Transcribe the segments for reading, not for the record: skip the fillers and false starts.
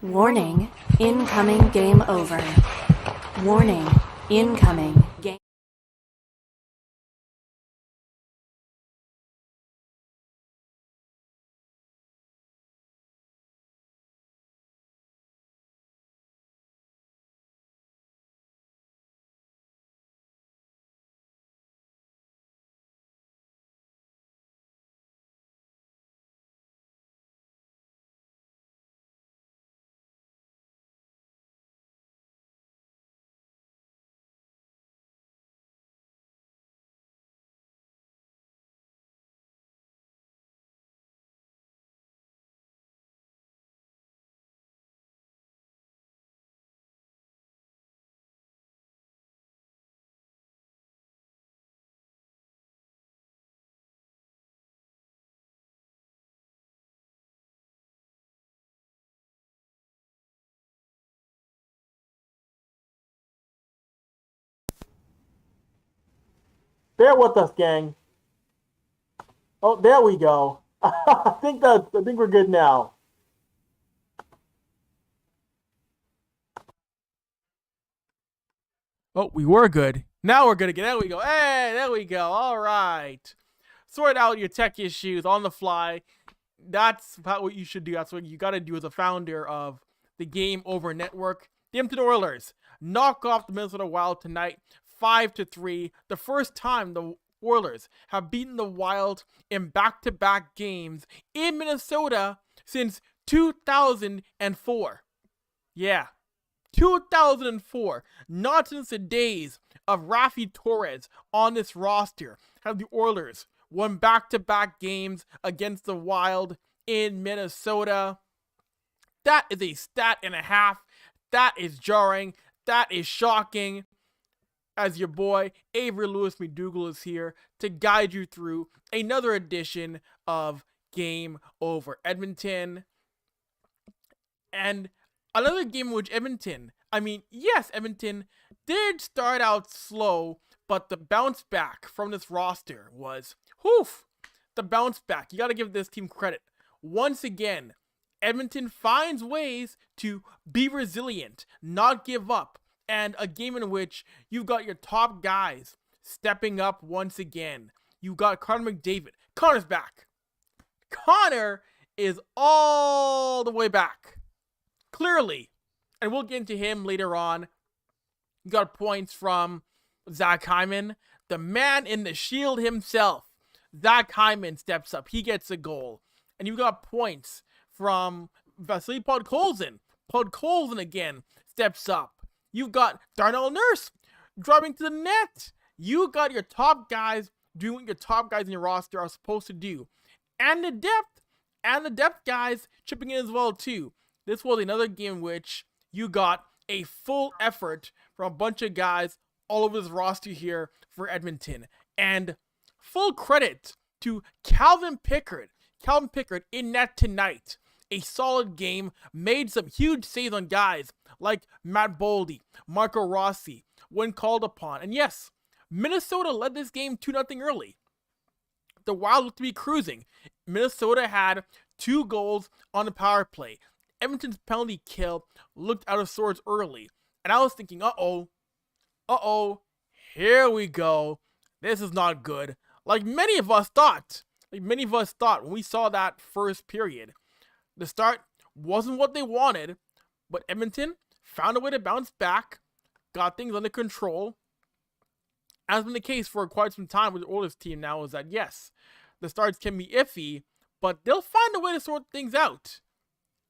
Warning, incoming game over. Warning, incoming game. Bear with us, gang. Oh, there we go. I think we're good now. Oh, we were good. Now we're good again. There we go. Hey, there we go. All right. Sort out your tech issues on the fly. That's about what you should do. That's what you got to do as a founder of the Game Over Network. The Edmonton Oilers knock off the Minnesota Wild tonight, 5-3. The first time the Oilers have beaten the Wild in back-to-back games in Minnesota since 2004. Yeah, 2004. Not since the days of Raffi Torres on this roster have the Oilers won back-to-back games against the Wild in Minnesota. That is a stat and a half. That is jarring. That is shocking. As your boy, Avry Lewis-McDougall is here to guide you through another edition of Game Over Edmonton. And another game in which Edmonton did start out slow, but the bounce back from this roster was, the bounce back. You got to give this team credit. Once again, Edmonton finds ways to be resilient, not give up, and a game in which you've got your top guys stepping up once again. You got Connor McDavid. Connor's back. Connor is all the way back. Clearly. And we'll get into him later on. You got points from Zach Hyman, the man in the shield himself. Zach Hyman steps up. He gets a goal. And you got points from Vasily Podkolzin. Podkolzin again steps up. You've got Darnell Nurse driving to the net. You got your top guys doing what your top guys in your roster are supposed to do. And the depth guys chipping in as well too. This was another game in which you got a full effort from a bunch of guys all over this roster here for Edmonton. And full credit to Calvin Pickard. Calvin Pickard in net tonight. A solid game, made some huge saves on guys like Matt Boldy, Marco Rossi, when called upon. And yes, Minnesota led this game 2-0 early. The Wild looked to be cruising. Minnesota had 2 goals on the power play. Edmonton's penalty kill looked out of sorts early. And I was thinking, here we go. This is not good. Like many of us thought when we saw that first period. The start wasn't what they wanted, but Edmonton found a way to bounce back, got things under control. As has been the case for quite some time with the Oilers team now, is that yes, the starts can be iffy, but they'll find a way to sort things out.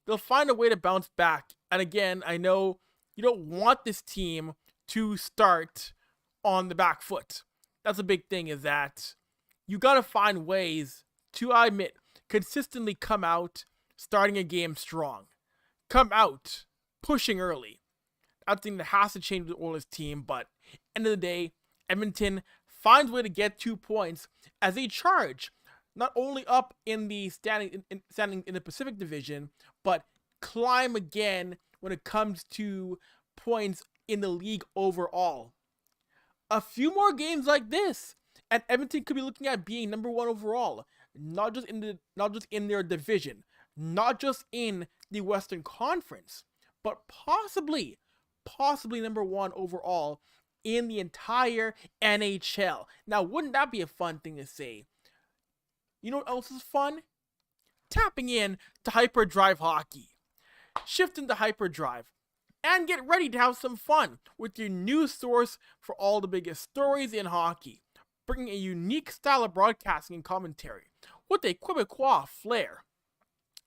They'll find a way to bounce back. And again, I know you don't want this team to start on the back foot. That's a big thing, is that you got to find ways to, I admit, consistently come out starting a game strong. Come out pushing early. That's the thing that has to change with the Oilers team, but end of the day, Edmonton finds a way to get 2 points as they charge not only up in the standing in the Pacific Division, but climb again when it comes to points in the league overall. A few more games like this, and Edmonton could be looking at being number 1 overall, not just in their division, not just in the Western Conference, but possibly number one overall in the entire NHL. Now, wouldn't that be a fun thing to say? You know what else is fun? Tapping in to Hyperdrive Hockey. Shift into Hyperdrive and get ready to have some fun with your news source for all the biggest stories in hockey, bringing a unique style of broadcasting and commentary with a Quebecois flair.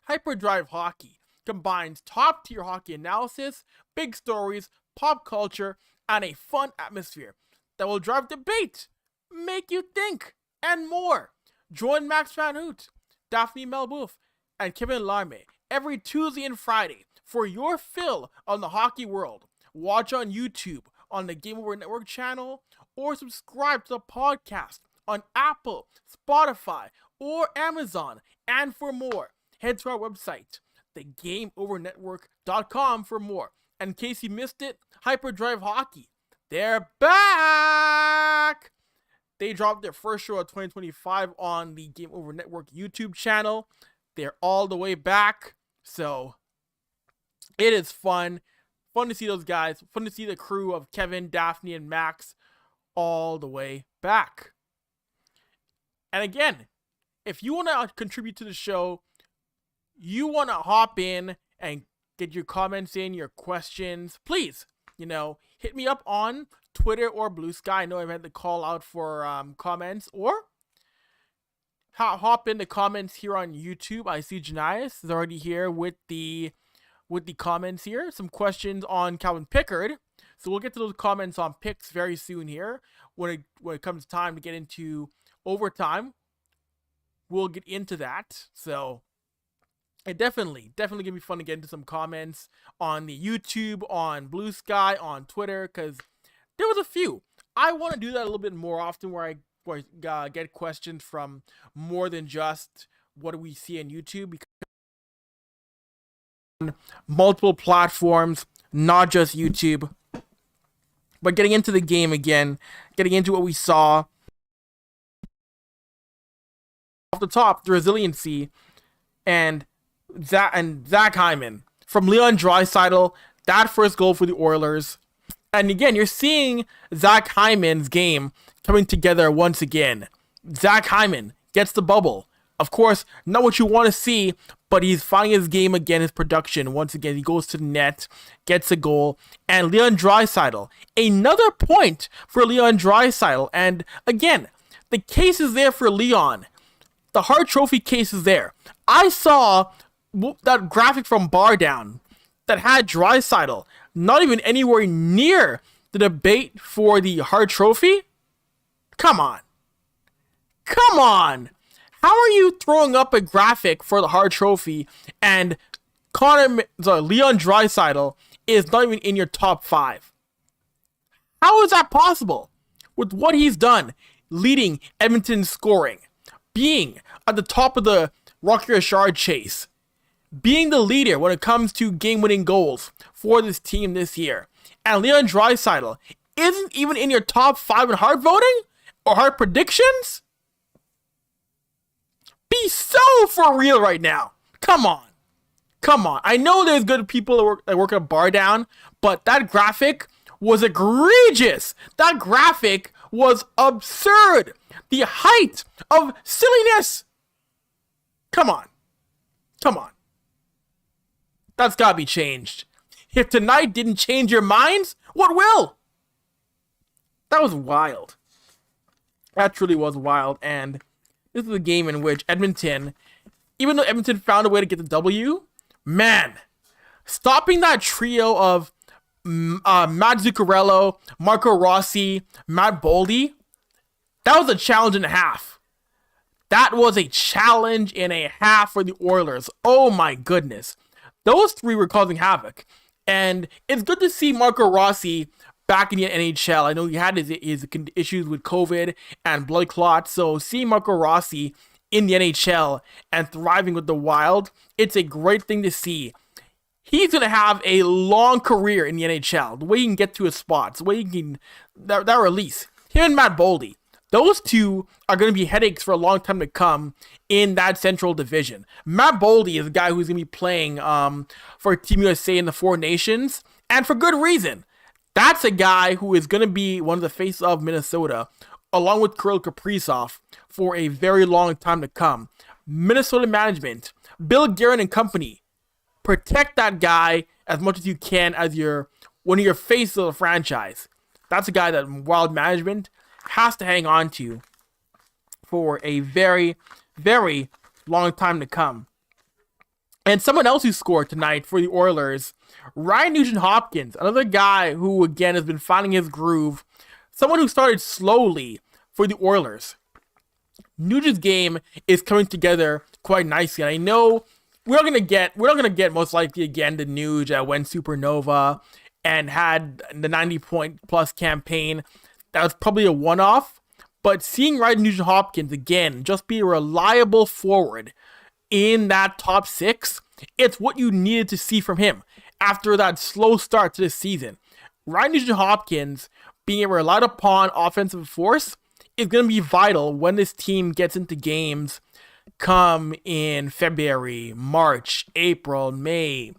Hyperdrive Hockey combines top-tier hockey analysis, big stories, pop culture, and a fun atmosphere that will drive debate, make you think, and more. Join Max Van Hoot, Daphne Melbouf, and Kevin Larme every Tuesday and Friday for your fill on the hockey world. Watch on YouTube on the Game Over Network channel, or subscribe to the podcast on Apple, Spotify, or Amazon. And for more, head to our website, thegameovernetwork.com, for more. And in case you missed it, Hyperdrive Hockey, they're back! They dropped their first show of 2025 on the Game Over Network YouTube channel. They're all the way back, so it is fun. Fun to see those guys. Fun to see the crew of Kevin, Daphne, and Max all the way back. And again, if you want to contribute to the show, you want to hop in and get your comments in, your questions, please, hit me up on Twitter or Blue Sky. I know I meant to call out for comments, or hop in the comments here on YouTube. I see Janias is already here with the comments here. Some questions on Calvin Pickard. So we'll get to those comments on picks very soon here. When it comes time to get into overtime, we'll get into that. So it definitely gonna be fun to get into some comments on the YouTube, on Blue Sky, on Twitter, because there was a few. I want to do that a little bit more often, where I get questions from more than just what do we see on YouTube, because multiple platforms, not just YouTube. But getting into the game again, getting into what we saw off the top, the resiliency, and Zach Hyman from Leon Draisaitl, that first goal for the Oilers. And again, you're seeing Zach Hyman's game coming together once again. Zach Hyman gets the bubble. Of course, not what you want to see, but he's finding his game again, his production. Once again, he goes to the net, gets a goal. And Leon Draisaitl, another point for Leon Draisaitl. And again, the case is there for Leon. The Hart Trophy case is there. I saw that graphic from Bar Down that had Draisaitl not even anywhere near the debate for the Hart Trophy. Come on. How are you throwing up a graphic for the Hart Trophy and Leon Draisaitl is not even in your top 5? How is that possible? With what he's done, leading Edmonton scoring, being at the top of the Rocky Richard chase, being the leader when it comes to game-winning goals for this team this year, and Leon Draisaitl isn't even in your top 5 in Hart voting or Hart predictions? Be so for real right now. Come on. I know there's good people that work at Bar Down, but that graphic was egregious. That graphic was absurd. The height of silliness. Come on. That's gotta be changed. If tonight didn't change your minds, what will? That was wild. That truly was wild. And this is a game in which Edmonton, even though Edmonton found a way to get the W, man, stopping that trio of Matt Zuccarello, Marco Rossi, Matt Boldy, that was a challenge and a half. That was a challenge and a half for the Oilers. Oh my goodness. Those three were causing havoc. And it's good to see Marco Rossi back in the NHL. I know he had his issues with COVID and blood clots. So seeing Marco Rossi in the NHL and thriving with the Wild, it's a great thing to see. He's going to have a long career in the NHL. The way he can get to his spots, the way he can, that release. Him and Matt Boldy, Those two are going to be headaches for a long time to come in that Central Division. Matt Boldy is a guy who's going to be playing for Team USA in the Four Nations, and for good reason. That's a guy who is going to be one of the faces of Minnesota, along with Kirill Kaprizov, for a very long time to come. Minnesota management, Bill Guerin and company, protect that guy as much as you can as one of your faces of the franchise. That's a guy that Wild management has to hang on to for a very, very long time to come. And someone else who scored tonight for the Oilers, Ryan Nugent-Hopkins, another guy who, again, has been finding his groove. Someone who started slowly for the Oilers. Nugent's game is coming together quite nicely. And I know we're not gonna get most likely again the Nuge that went supernova and had the 90-point plus campaign. That was probably a one-off. But seeing Ryan Nugent-Hopkins again just be a reliable forward in that top six, it's what you needed to see from him after that slow start to the season. Ryan Nugent-Hopkins being a relied upon offensive force is going to be vital when this team gets into games come in February, March, April, May.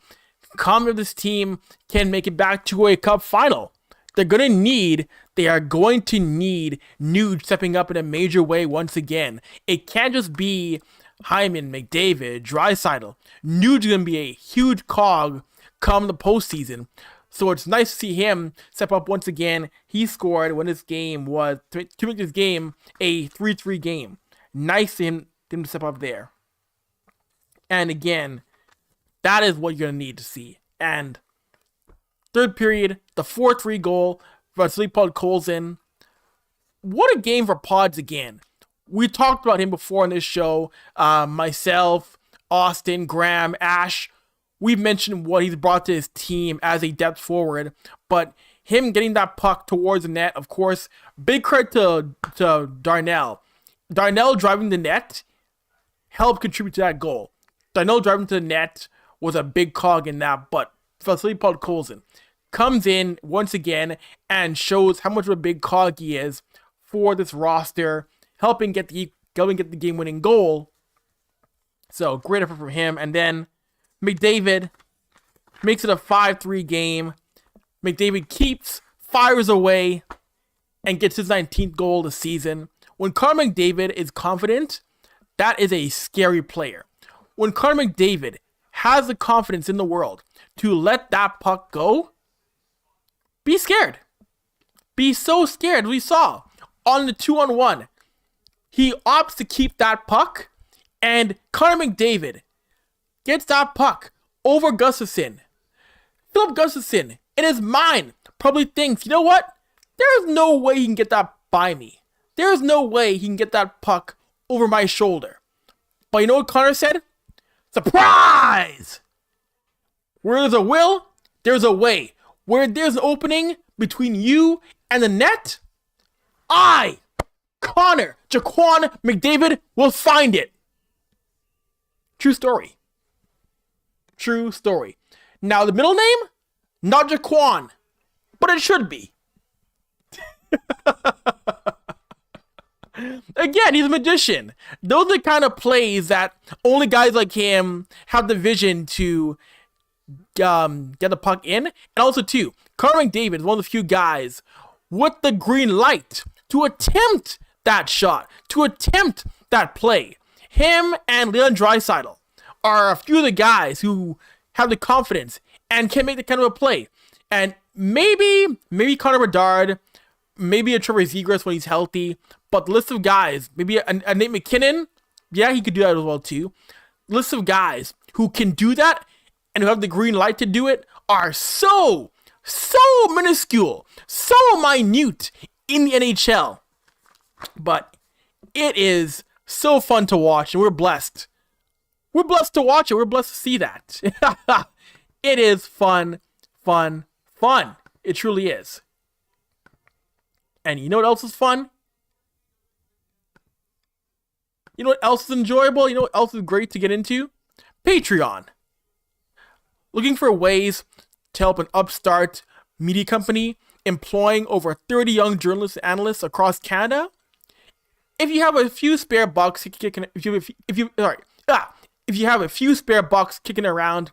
Come if this team can make it back to a cup final. They are going to need Nuge stepping up in a major way once again. It can't just be Hyman, McDavid, Draisaitl. Nuge is going to be a huge cog come the postseason. So it's nice to see him step up once again. He scored when this game was, to make this game a 3-3 game. Nice to him to step up there. And again, that is what you're going to need to see. And third period, the 4-3 goal for Vasily Podkolzin. What a game for Pods again. We talked about him before on this show. Myself, Austin, Graham, Ash. We've mentioned what he's brought to his team as a depth forward. But him getting that puck towards the net, of course, big credit to Darnell. Darnell driving the net helped contribute to that goal. Darnell driving to the net was a big cog in that, but Vasily Podkolzin comes in once again and shows how much of a big cog he is for this roster, helping get the game-winning goal. So, great effort from him. And then McDavid makes it a 5-3 game. McDavid keeps, fires away, and gets his 19th goal of the season. When Connor McDavid is confident, that is a scary player. When Connor McDavid has the confidence in the world to let that puck go, be scared. Be so scared. We saw on the 2-on-1, he opts to keep that puck, and Connor McDavid gets that puck over Gustafsson. Philip Gustafsson, in his mind, probably thinks, you know what? There's no way he can get that by me. There's no way he can get that puck over my shoulder. But you know what Connor said? Surprise! Where there's a will, there's a way. Where there's an opening between you and the net, I, Connor Jaquan McDavid, will find it. True story. True story. Now, the middle name? Not Jaquan, but it should be. Again, he's a magician. Those are the kind of plays that only guys like him have the vision to get the puck in. And also, too, Connor McDavid is one of the few guys with the green light to attempt that shot, to attempt that play. Him and Leon Draisaitl are a few of the guys who have the confidence and can make the kind of a play. And maybe Connor Bedard, maybe a Trevor Zegras when he's healthy, but the list of guys, maybe a Nate McKinnon, yeah, he could do that as well too. List of guys who can do that and who have the green light to do it are so minuscule, so minute in the NHL. But it is so fun to watch, and we're blessed. We're blessed to watch it. We're blessed to see that. It is fun. It truly is. And you know what else is fun? You know what else is enjoyable? You know what else is great to get into? Patreon. Looking for ways to help an upstart media company employing over 30 young journalists and analysts across Canada? if you have a few spare bucks kicking, if you have a few spare bucks kicking around,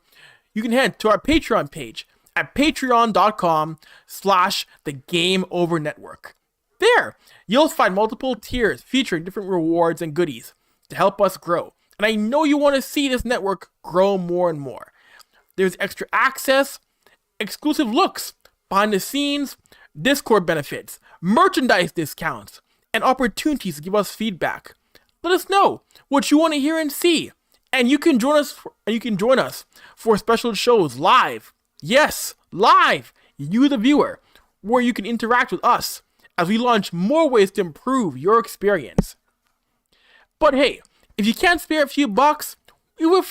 you can head to our Patreon page at patreon.com/thegameovernetwork. There, you'll find multiple tiers featuring different rewards and goodies to help us grow. And I know you want to see this network grow more and more. There's extra access, exclusive looks, behind the scenes, Discord benefits, merchandise discounts, and opportunities to give us feedback. Let us know what you want to hear and see. And you can join us for special shows live. Yes, live, you the viewer, where you can interact with us as we launch more ways to improve your experience. But hey, if you can't spare a few bucks,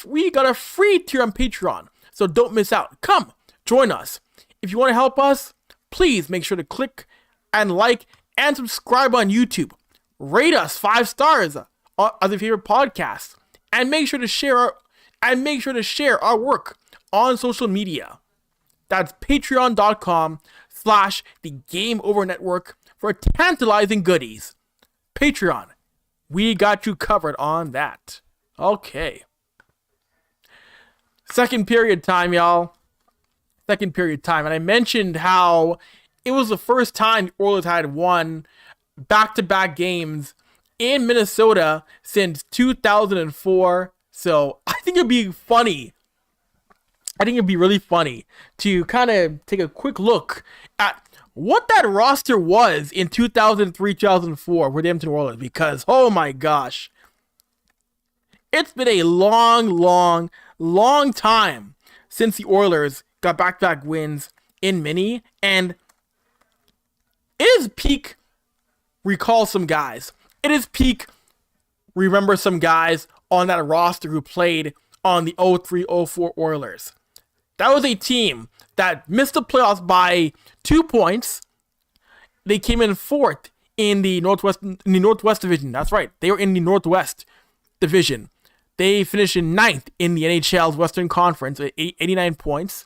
we got a free tier on Patreon, so don't miss out. Come, join us. If you want to help us, please make sure to click and like and subscribe on YouTube. Rate us 5 stars as your favorite podcast, and make sure to share our work on social media. That's patreon.com/thegameovernetwork for tantalizing goodies. Patreon, we got you covered on that. Okay. Second period time, y'all. Second period time. And I mentioned how it was the first time the Oilers had won back-to-back games in Minnesota since 2004. So I think it'd be funny. I think it'd be really funny to kind of take a quick look at what that roster was in 2003-2004 with the Edmonton Oilers, because, oh my gosh, it's been a long time since the Oilers got back-to-back wins in Mini, and it is peak recall some guys. It is peak remember some guys on that roster who played on the 03-04 Oilers. That was a team that missed the playoffs by 2 points. They came in 4th in the Northwest Division. That's right. They were in the Northwest Division. They finished in 9th in the NHL's Western Conference at 89 points.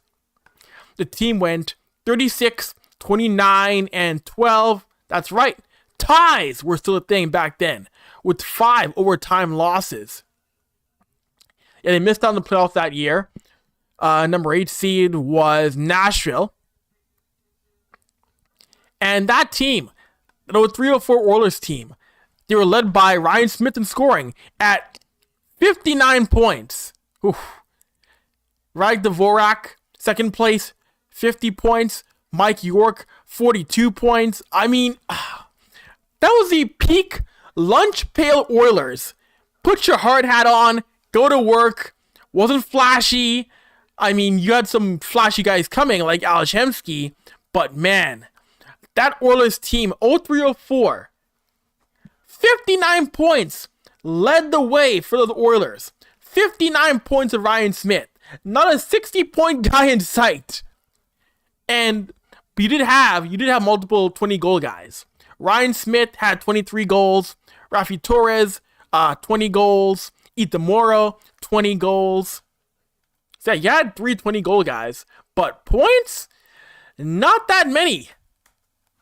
The team went 36, 29, and 12. That's right. Ties were still a thing back then, with 5 overtime losses. Yeah, they missed out on the playoffs that year. Number 8 seed was Nashville. And that team, the 03-04 Oilers team, they were led by Ryan Smith in scoring at 59 points. Oof. Rag Dvorak, second place, 50 points. Mike York, 42 points. I mean, that was the peak lunch pail Oilers. Put your hard hat on, go to work. Wasn't flashy. I mean, you had some flashy guys coming like Alex Hemsky, but man, that Oilers team, 03-04, 59 points, led the way for the Oilers. 59 points of Ryan Smith. Not a 60-point guy in sight. And you did have multiple 20-goal guys. Ryan Smith had 23 goals. Rafi Torres, 20 goals. Itamoro, 20 goals. So yeah, you had 3 20-goal guys. But points? Not that many.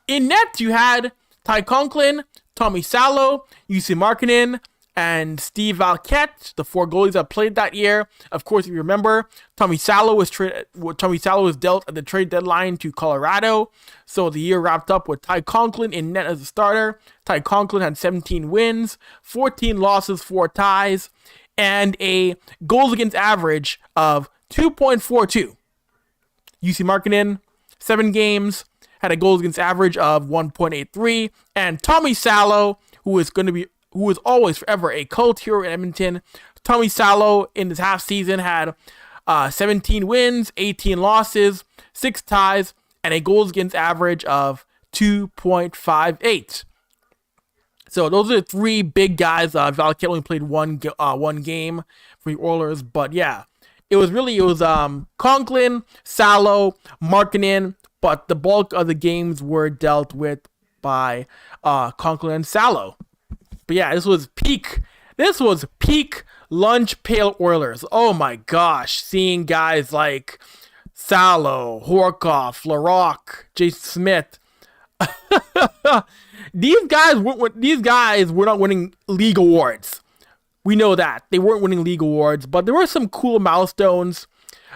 In net, you had Ty Conklin, Tommy Salo, Jussi Markkanen, and Steve Valquette, the 4 goalies that played that year. Of course, if you remember, Tommy Salo was dealt at the trade deadline to Colorado. So the year wrapped up with Ty Conklin in net as a starter. Ty Conklin had 17 wins, 14 losses, 4 ties, and a goals against average of 2.42. Jussi Markkanen, 7 games, had a goals against average of 1.83, and Tommy Salo, who is always forever a cult hero in Edmonton. Tommy Salo in this half season had 17 wins, 18 losses, 6 ties, and a goals against average of 2.58. So those are the 3 big guys. Valquette only played one game for the Oilers, but yeah, it was Conklin, Salo, Markkanen, but the bulk of the games were dealt with by Conklin and Salo. But yeah, this was peak lunch pail Oilers. Oh my gosh, seeing guys like Salo, Horkoff, Larocque, Jason Smith, These guys were not winning league awards. We know that. They weren't winning league awards, but there were some cool milestones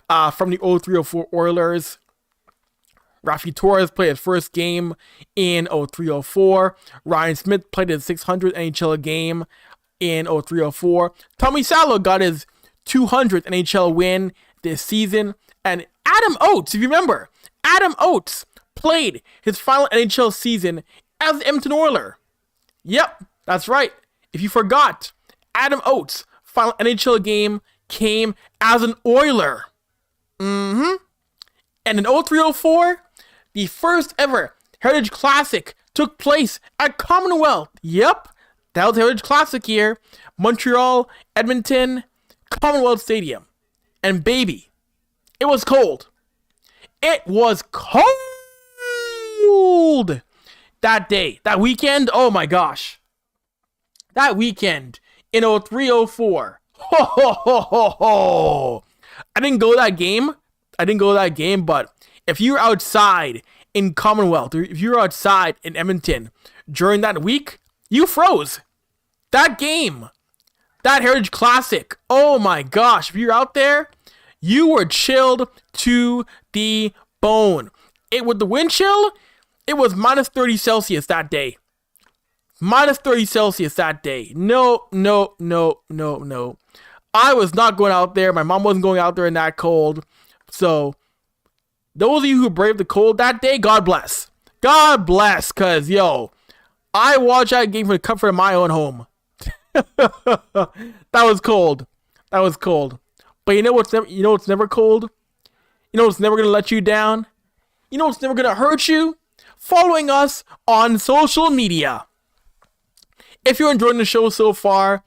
from the 03-04 Oilers. Rafi Torres played his first game in 03-04. Ryan Smith played his 600th NHL game in 03-04. Tommy Salo got his 200th NHL win this season. And Adam Oates, if you remember, Adam Oates played his final NHL season as an Edmonton Oiler. Yep, that's right. If you forgot, Adam Oates' final NHL game came as an Oiler. And in 03-04, the first ever Heritage Classic took place at Commonwealth. Yep, that was Heritage Classic year. Montreal, Edmonton, Commonwealth Stadium. And baby, it was cold. It was cold that day, that weekend. Oh my gosh. That weekend in 03-04. Ho, ho, ho, ho, ho. I didn't go to that game, but if you're outside in Commonwealth, or if you're outside in Edmonton during that week, you froze. That game, that Heritage Classic, oh my gosh, if you're out there, you were chilled to the bone. With the wind chill, it was minus 30 Celsius that day. Minus 30 Celsius that day. No. I was not going out there. My mom wasn't going out there in that cold. So, those of you who braved the cold that day, God bless. God bless, because, I watched that game from the comfort of my own home. That was cold. But you know what's never cold? You know what's never going to let you down? You know what's never going to hurt you? Following us on social media. If you're enjoying the show so far,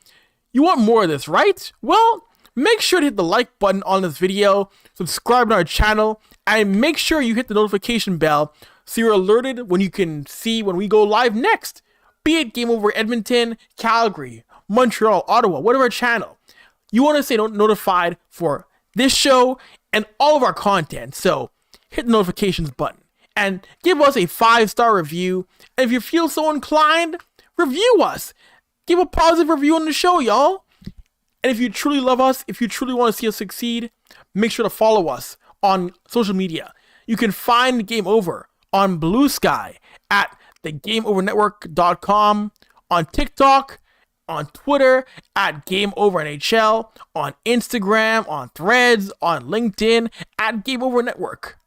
you want more of this, right? Well, make sure to hit the like button on this video, subscribe to our channel, and make sure you hit the notification bell so you're alerted when you can see when we go live next. Be it Game Over Edmonton, Calgary, Montreal, Ottawa, whatever channel. You want to stay notified for this show and all of our content. So hit the notifications button and give us a 5-star review. And if you feel so inclined, review us. Give a positive review on the show, y'all. And if you truly love us, if you truly want to see us succeed, make sure to follow us on social media. You can find Game Over on Blue Sky at thegameovernetwork.com, on TikTok, on Twitter at Game Over NHL, on Instagram, on Threads, on LinkedIn at Game Over Network.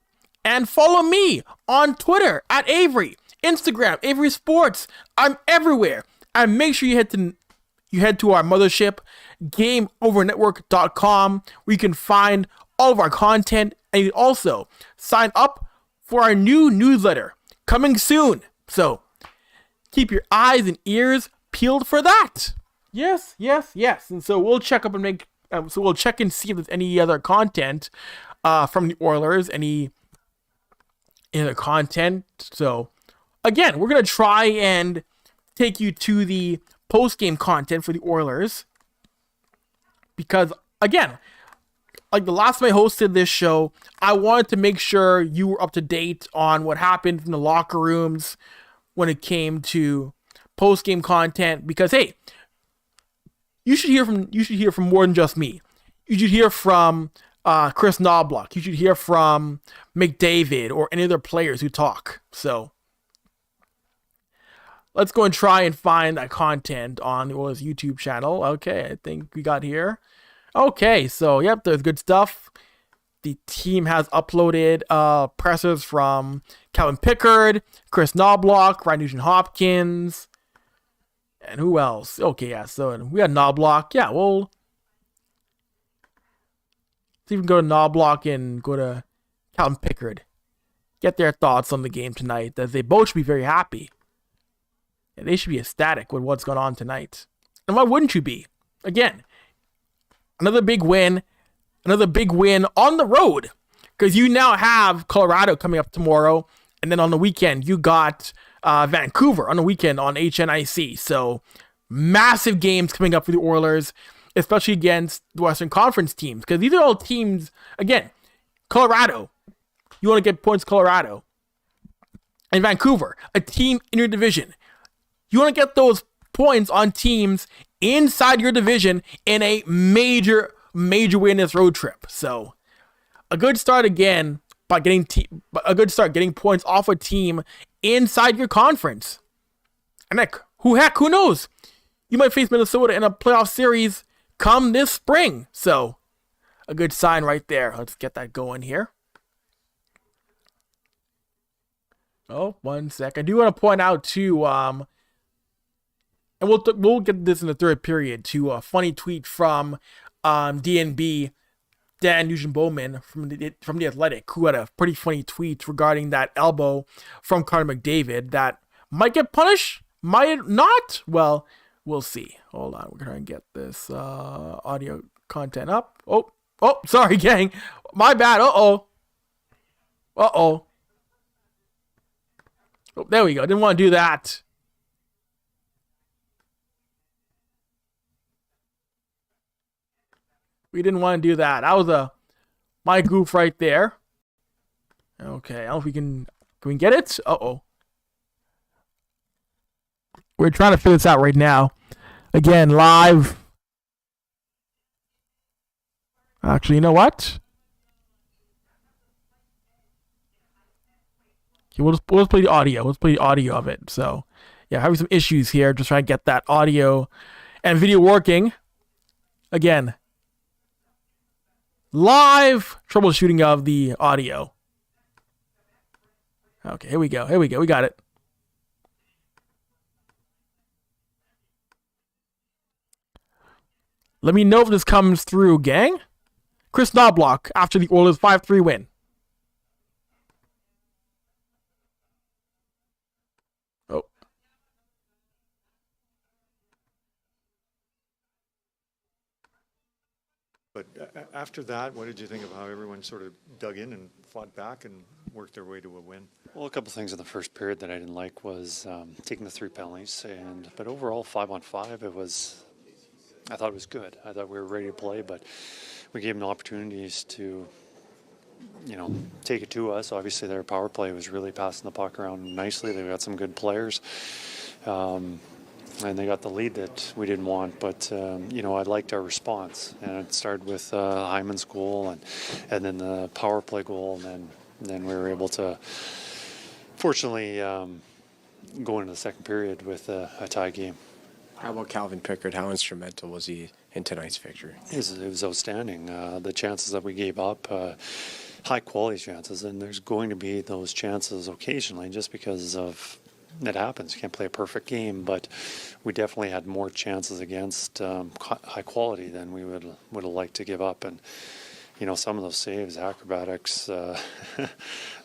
And follow me on Twitter at Avry, Instagram, Avry Sports. I'm everywhere. And make sure you head to our mothership, GameOverNetwork.com, where you can find all of our content, and you can also sign up for our new newsletter coming soon. So keep your eyes and ears peeled for that. Yes. And so we'll check up and we'll check and see if there's any other content from the Oilers, any other content. So again, we're gonna try and take you to the post-game content for the Oilers, because again, like the last time I hosted this show, I wanted to make sure you were up to date on what happened in the locker rooms when it came to post-game content, because hey, you should hear from more than just me. You should hear from Kris Knoblauch. You should hear from McDavid or any other players who talk. So let's go and try and find that content on the Oilers YouTube channel. Okay, I think we got here. Okay, so yep, there's good stuff. The team has uploaded pressers from Calvin Pickard, Kris Knoblauch, Ryan Nugent-Hopkins, and who else? Okay, yeah, so we got Knoblauch. Yeah, well, let's even go to Knoblauch and go to Calvin Pickard. Get their thoughts on the game tonight, as they both should be very happy. And they should be ecstatic with what's going on tonight. And why wouldn't you be? Again, another big win on the road, because you now have Colorado coming up tomorrow, and then on the weekend you got Vancouver on the weekend on HNIC. So massive games coming up for the Oilers, especially against the Western Conference teams, because these are all teams. Again, Colorado, you want to get points. Colorado, and Vancouver, a team in your division. You want to get those points on teams inside your division in a major way in this road trip. So a good start again by getting getting points off a team inside your conference. And who knows? You might face Minnesota in a playoff series come this spring. So a good sign right there. Let's get that going here. Oh, 1 sec. I do want to point out too, and we'll get this in the third period too. A funny tweet from DNB, Dan Nugent-Bowman from the Athletic, who had a pretty funny tweet regarding that elbow from Connor McDavid that might get punished, might it not. Well, we'll see. Hold on, we're gonna get this audio content up. Oh, sorry, gang. My bad. Oh, there we go. Didn't want to do that. We didn't want to do that. That was my goof right there. Okay, I don't know if can we get it? We're trying to figure this out right now. Again, live. Actually, you know what? Okay, we'll just play the audio. Let's play the audio of it. So, yeah, having some issues here. Just trying to get that audio and video working. Again, live troubleshooting of the audio. Okay, here we go. We got it. Let me know if this comes through, gang. Kris Knoblauch after the Oilers 5-3 win. Oh. But after that, what did you think of how everyone sort of dug in and fought back and worked their way to a win? Well, a couple things in the first period that I didn't like was taking the 3 penalties, but overall 5-on-5, I thought it was good. I thought we were ready to play, but we gave them opportunities to, take it to us. Obviously, their power play was really passing the puck around nicely. They got some good players, and they got the lead that we didn't want. But I liked our response, and it started with Hyman's goal, and then the power play goal, and then we were able to, fortunately, go into the second period with a tie game. How about Calvin Pickard? How instrumental was he in tonight's victory? It was outstanding. The chances that we gave up, high quality chances, and there's going to be those chances occasionally just because of it happens. You can't play a perfect game, but we definitely had more chances against high quality than we would have liked to give up. And some of those saves, acrobatics, it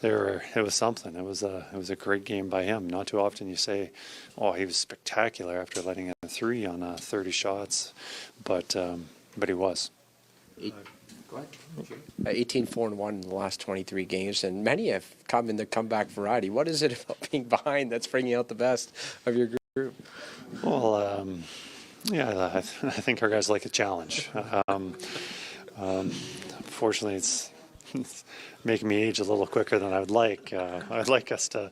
was something. It was a great game by him. Not too often you say, "Oh, he was spectacular" after letting in 3 on 30 shots, but he was. Go ahead. 18-4-1 in the last 23 games, and many have come in the comeback variety. What is it about being behind that's bringing out the best of your group? Well, I think our guys like a challenge. Unfortunately, it's making me age a little quicker than I would like. I'd like us to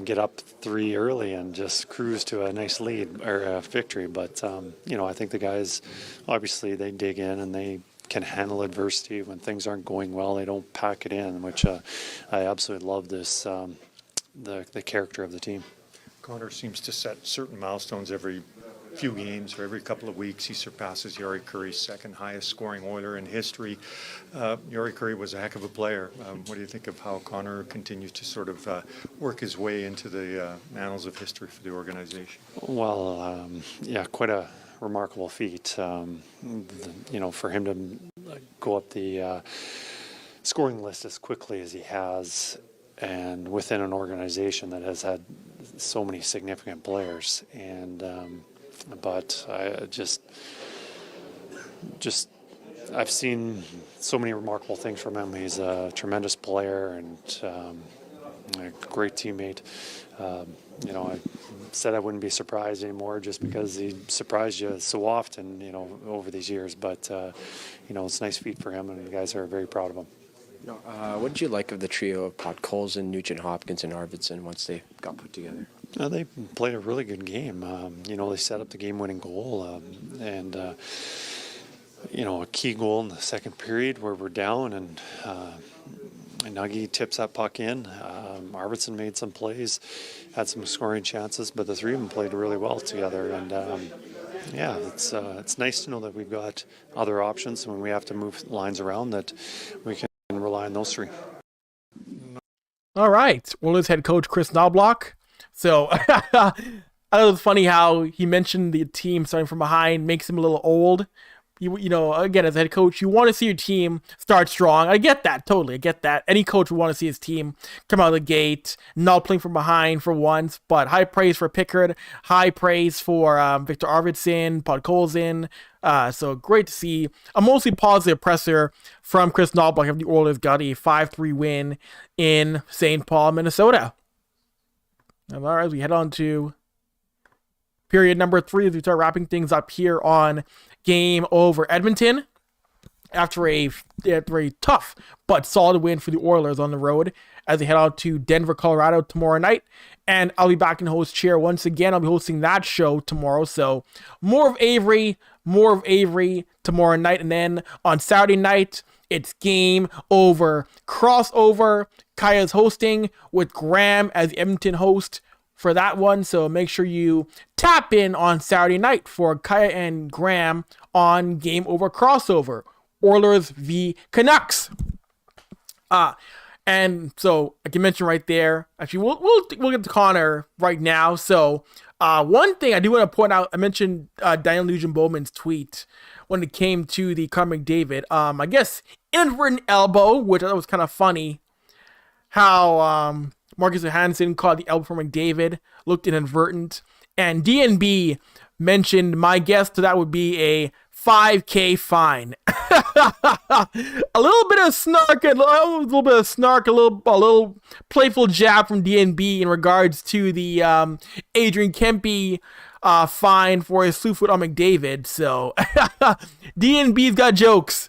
get up 3 early and just cruise to a nice lead or a victory. But, I think the guys, obviously, they dig in and they can handle adversity. When things aren't going well, they don't pack it in, which I absolutely love this, the character of the team. Connor seems to set certain milestones every few games or every couple of weeks. He surpasses Jari Kurri's second highest scoring Oiler in history. Jari Kurri was a heck of a player. What do you think of how Connor continues to sort of work his way into the annals of history for the organization? Well, quite a remarkable feat. For him to go up the scoring list as quickly as he has, and within an organization that has had so many significant players, and but I just I've seen so many remarkable things from him. He's a tremendous player and a great teammate. I said I wouldn't be surprised anymore just because he surprised you so often, over these years. But, it's a nice feat for him, and the guys are very proud of him. What did you like of the trio of Podkolzin, Nugent Hopkins, and Arvidsson once they got put together? They played a really good game. They set up the game-winning goal, and a key goal in the second period where we're down, and Nuggy tips that puck in. Arvidsson made some plays, had some scoring chances, but the three of them played really well together. And it's nice to know that we've got other options when we have to move lines around, that we can rely on those three. All right. Oilers head coach Kris Knoblauch. So I thought it was funny how he mentioned the team starting from behind makes him a little old. Again, as a head coach, you want to see your team start strong. I get that, totally. I get that. Any coach would want to see his team come out of the gate, not playing from behind for once, but high praise for Pickard, high praise for Victor Arvidsson, Podkolzin. So great to see a mostly positive presser from Kris Knoblauch. The Oilers got a 5-3 win in St. Paul, Minnesota. All right, we head on to period number 3 as we start wrapping things up here on Game Over Edmonton. After a tough but solid win for the Oilers on the road as they head out to Denver, Colorado tomorrow night. And I'll be back in host chair once again. I'll be hosting that show tomorrow. So more of Avry tomorrow night. And then on Saturday night, it's Game Over crossover. Kaya's hosting with Graham as the Edmonton host for that one. So make sure you tap in on Saturday night for Kaya and Graham on Game Over crossover. Oilers v Canucks. And so I can mention right there, actually we'll get to Connor right now. So one thing I do want to point out, I mentioned Daniel Nugent-Bowman's tweet when it came to the Connor McDavid. I guess inadvertent elbow, which I thought was kind of funny. How Marcus Johansson called the elbow for McDavid, looked inadvertent. And DNB mentioned my guess to that would be a $5,000 fine. A little bit of snark, a little playful jab from DNB in regards to the Adrian Kempe fine for his slew foot on McDavid. So DNB's got jokes.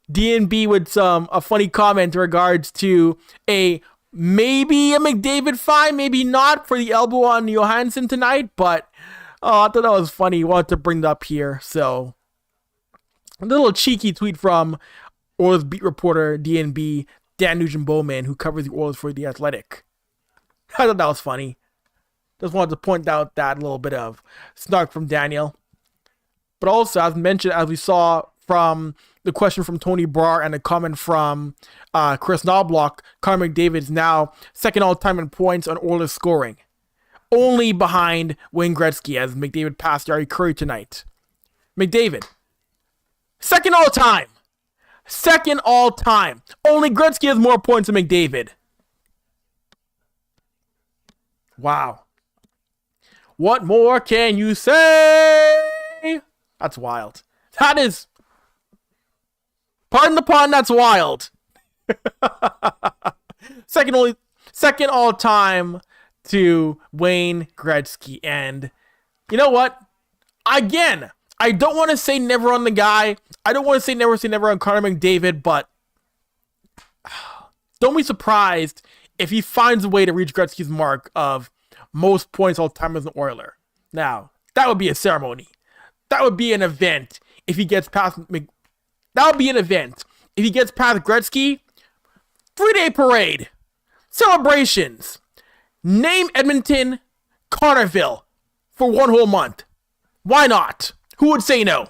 DNB with a funny comment in regards to maybe a McDavid fine, maybe not for the elbow on Johansson tonight, but I thought that was funny. Wanted to bring that up here. So a little cheeky tweet from Oilers beat reporter DNB, Dan Nugent-Bowman, who covers the Oilers for The Athletic. I thought that was funny. Just wanted to point out that little bit of snark from Daniel. But also, as mentioned, as we saw from the question from Tony Brar and a comment from Kris Knoblauch, Connor McDavid is now second all-time in points on Oilers scoring. Only behind Wayne Gretzky, as McDavid passed Jari Kurri tonight. McDavid, second all-time. Second all-time. Only Gretzky has more points than McDavid. Wow. What more can you say? That's wild. That is... Pardon the pun, that's wild. Second all-time to Wayne Gretzky. And you know what? Again, I don't want to say never on the guy. I don't want to say never on Connor McDavid, but don't be surprised if he finds a way to reach Gretzky's mark of most points all time as an Oiler. Now, that would be a ceremony. That would be an event if he gets past That would be an event. If he gets past Gretzky, 3-day parade, celebrations, name Edmonton Connorville for one whole month. Why not? Who would say no?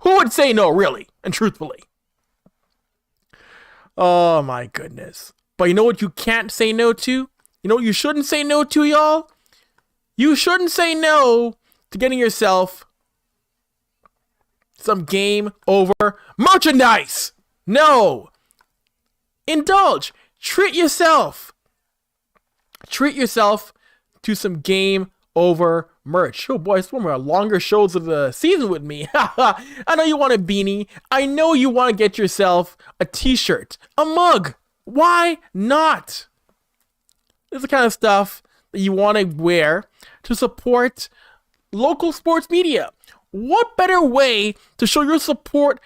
Who would say no, really and truthfully? Oh my goodness. But you know what you can't say no to? You know what you shouldn't say no to, y'all? You shouldn't say no to getting yourself some Game Over merchandise. No. Indulge. Treat yourself. Treat yourself to some Game Over merch. Oh boy, it's one of our longer shows of the season with me. I know you want a beanie. I know you want to get yourself a t-shirt, a mug. Why not? This is the kind of stuff that you want to wear to support local sports media. What better way to show your support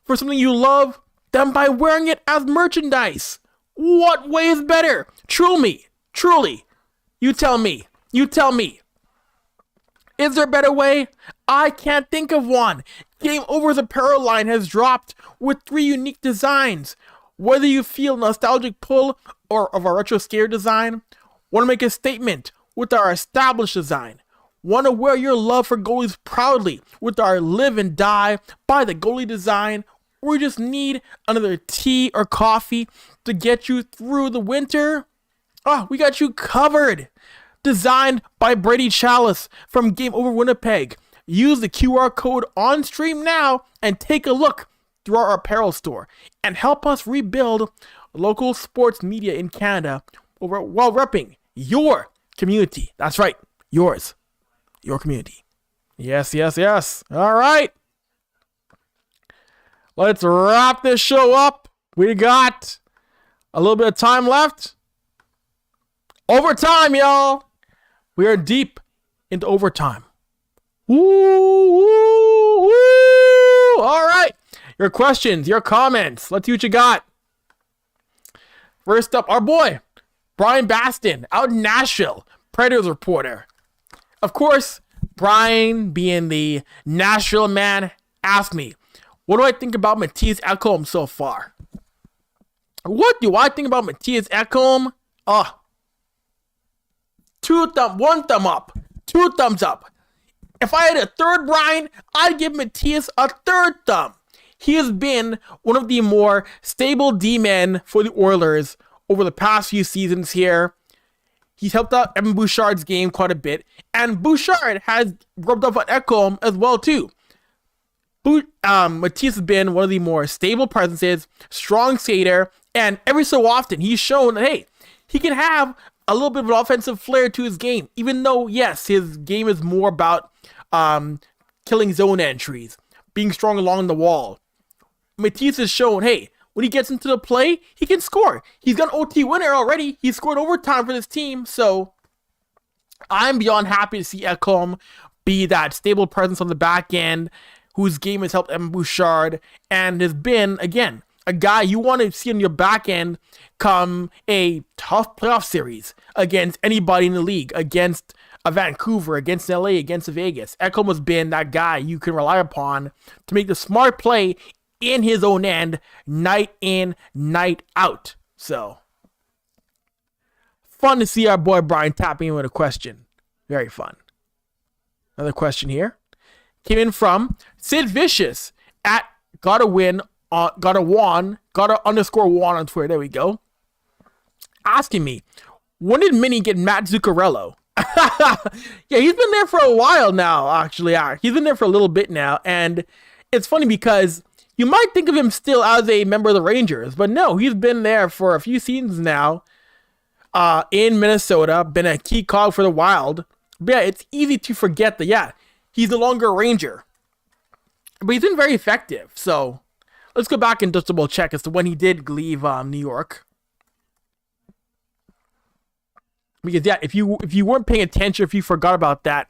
for something you love than by wearing it as merchandise. What way is better? Truly, you tell me. Is there a better way? I can't think of one. Game Over's apparel line has dropped with 3 unique designs. Whether you feel nostalgic pull or of our retro skater design, want to make a statement with our established design, want to wear your love for goalies proudly with our live and die by the goalie design, or you just need another tea or coffee to get you through the winter? We got you covered. Designed by Brady Chalice from Game Over Winnipeg. Use the QR code on stream now and take a look through our apparel store and help us rebuild local sports media in Canada while repping your community. That's right, yours, your community. Yes. All right. Let's wrap this show up. We got a little bit of time left. Overtime, y'all. We are deep into overtime. Woo. All right. Your questions, your comments. Let's see what you got. First up, our boy, Brian Baston, out in Nashville, Predators reporter. Of course, Brian, being the Nashville man, asked me, what do I think about Mattias Ekholm so far? What do I think about Mattias Ekholm? One thumb up. 2 thumbs up. If I had a third Brian, I'd give Mattias a third thumb. He has been one of the more stable D-men for the Oilers over the past few seasons here. He's helped out Evan Bouchard's game quite a bit, and Bouchard has rubbed off on Ekholm as well too. Mattias has been one of the more stable presences, strong skater, and every so often he's shown that, hey, he can have a little bit of an offensive flair to his game, even though, yes, his game is more about killing zone entries, being strong along the wall. Mattias has shown, hey, when he gets into the play, he can score. He's got an OT winner already. He scored overtime for this team, so I'm beyond happy to see Ekholm be that stable presence on the back end, whose game has helped Evan Bouchard, and has been, again, a guy you want to see on your back end come a tough playoff series against anybody in the league, against a Vancouver, against LA, against Vegas. Ekholm has been that guy you can rely upon to make the smart play in his own end, night in, night out. So, fun to see our boy Brian tapping in with a question. Very fun. Another question here came in from Sid Vicious at _Juan on Twitter. There we go. Asking me, when did Minnie get Matt Zuccarello? Yeah, he's been there for a while now, actually. He's been there for a little bit now, and it's funny because you might think of him still as a member of the Rangers, but no, he's been there for a few seasons now in Minnesota, been a key cog for the Wild. But yeah, it's easy to forget that, yeah, he's no longer a Ranger. But he's been very effective, so let's go back and just double check as to when he did leave New York. Because yeah, if you weren't paying attention, if you forgot about that,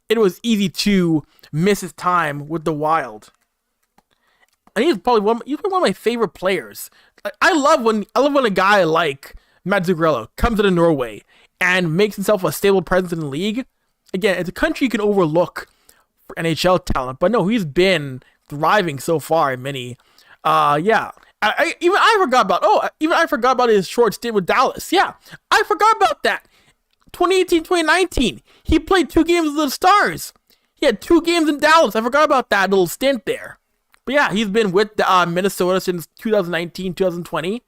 it was easy to miss his time with the Wild. And he's probably one of my favorite players. I love when a guy like Matt Zuccarello comes out of Norway and makes himself a stable presence in the league. Again, it's a country you can overlook for NHL talent, but no, he's been thriving so far in many. Yeah. I forgot about his short stint with Dallas. Yeah, I forgot about that. 2018-2019, he played 2 games with the Stars. He had 2 games in Dallas. I forgot about that little stint there. But yeah, he's been with Minnesota since 2019-2020,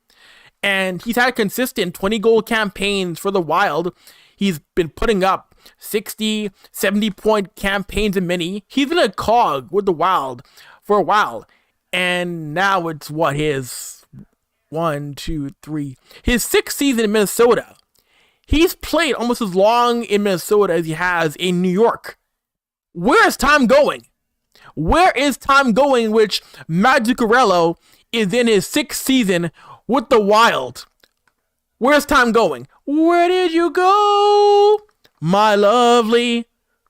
and he's had consistent 20-goal campaigns for the Wild. He's been putting up 60, 70-point campaigns in many. He's been a cog with the Wild for a while. And now it's his 6th season in Minnesota. He's played almost as long in Minnesota as he has in New York. Where is time going? Where is time going, which Matt Zuccarello is in his 6th season with the Wild? Where's time going? Where did you go, my lovely?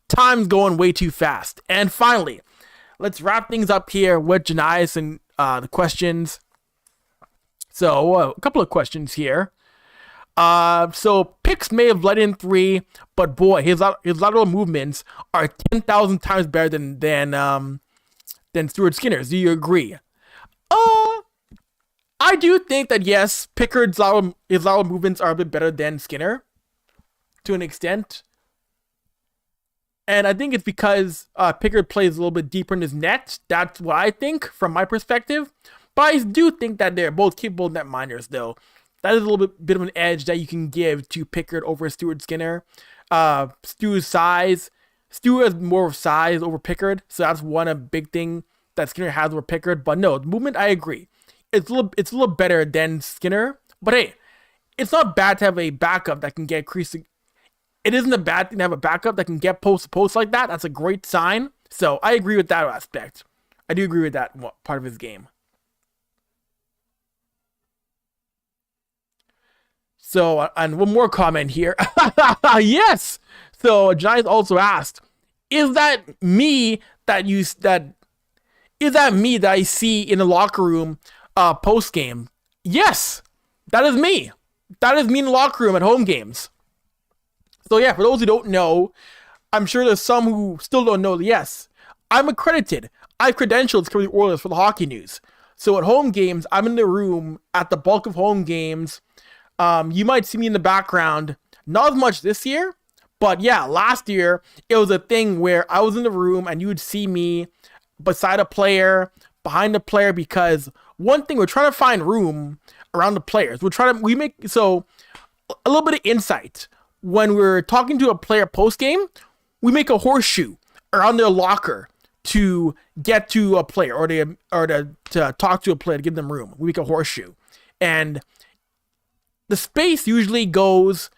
Time's going way too fast. And finally, let's wrap things up here with Janice and the questions. So a couple of questions here. So Pix may have let in 3, but boy, his lateral movements are 10,000 times better than Stuart Skinner's. Do you agree? I do think that yes, Pickard's lateral movements are a bit better than Skinner, to an extent. And I think it's because Pickard plays a little bit deeper in his net. That's what I think from my perspective. But I do think that they're both capable net miners, though. That is a little bit of an edge that you can give to Pickard over Stuart Skinner. Stu's size. Stu has more size over Pickard, so that's one a big thing that Skinner has over Pickard. But no, the movement, I agree. It's a little better than Skinner. But hey, it's not bad to have a backup that can get Kris. It isn't a bad thing to have a backup that can get post to post like that. That's a great sign. So I agree with that aspect. I do agree with that part of his game. So, and one more comment here. Yes. So Giants also asked, is that me that I see in the locker room post game? Yes, that is me. That is me in the locker room at home games. So yeah, for those who don't know, I'm sure there's some who still don't know. Yes, I'm accredited. I have credentials to cover the Oilers for the hockey news. So at home games, I'm in the room at the bulk of home games. You might see me in the background, not as much this year, but yeah, last year it was a thing where I was in the room and you would see me beside a player, behind the player, because one thing, we're trying to find room around the players. So a little bit of insight. When we're talking to a player post game, we make a horseshoe around their locker to get to a player or to talk to a player to give them room. We make a horseshoe, and the space usually goes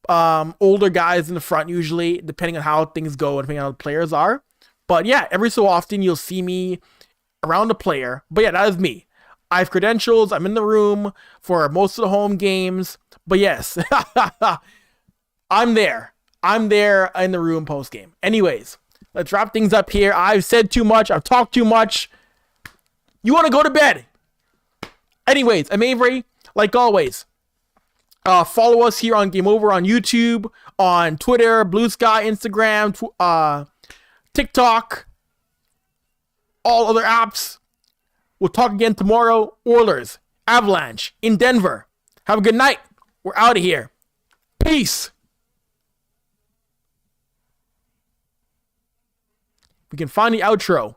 older guys in the front, usually, depending on how things go and depending on how the players are. But yeah, every so often you'll see me around a player. But yeah, that is me. I have credentials. I'm in the room for most of the home games. But yes, I'm there. I'm there in the room post game. Anyways, let's wrap things up here. I've said too much. I've talked too much. You want to go to bed? Anyways, I'm Avry. Like always, follow us here on Game Over on YouTube, on Twitter, Blue Sky, Instagram, TikTok, all other apps. We'll talk again tomorrow. Oilers, Avalanche in Denver. Have a good night. We're out of here. Peace. We can find the outro.